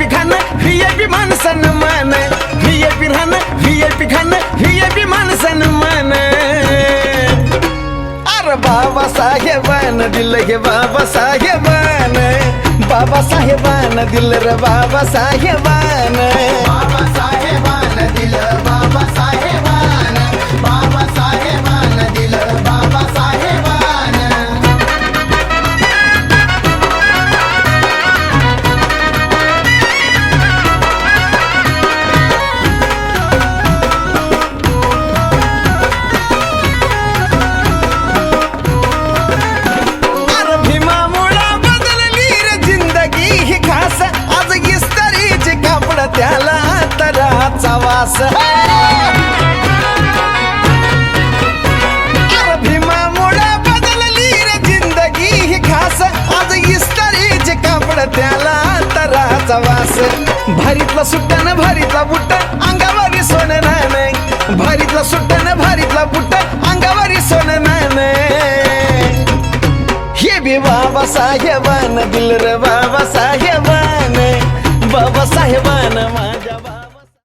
VIP खाणं VIP मान सन्मान VIP राहणं VIP खाणं VIP मान सन्मान अरे बाबासाहेबानं दिलं गे बाबासाहेबानं बाबासाहेबानं दिलं रे बाबासाहेबानं बाबासाहेबानं दिलं बाबासाहेबानं बाबासाहेबानं दिलं बाबासाहेबानं अरे भीमामुळं बदलली रे जिंदगी ही खास आज इस्त्रीचे कापड त्याला तराचा वास अरे भीमामुळं बदलली रे जिंदगी ही खास आज इस्त्रीचे कापड त्याला तराचा वास भारीतला सुट्टानं भारीतला बुट्ट अंगावरी सोनं नाणं भारीतला सुट्टानं भारीतला बुट्ट अंगावरी सोनं नाणं हे बी बाबासाहेबानं दिलं रे बाबासाहेब